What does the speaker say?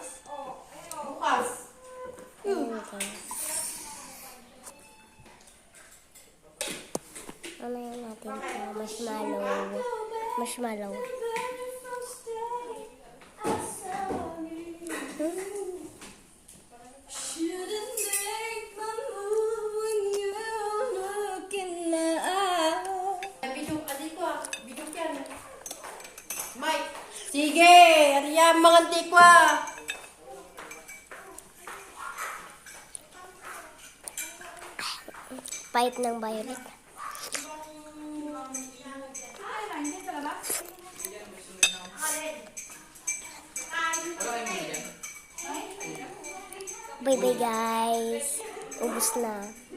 Bukas. Mamaya natin ito. Marshmallow. Marshmallow. Sige, Arya, mga tikwa. Pahit ng violet. Bye-bye guys. Ubus na.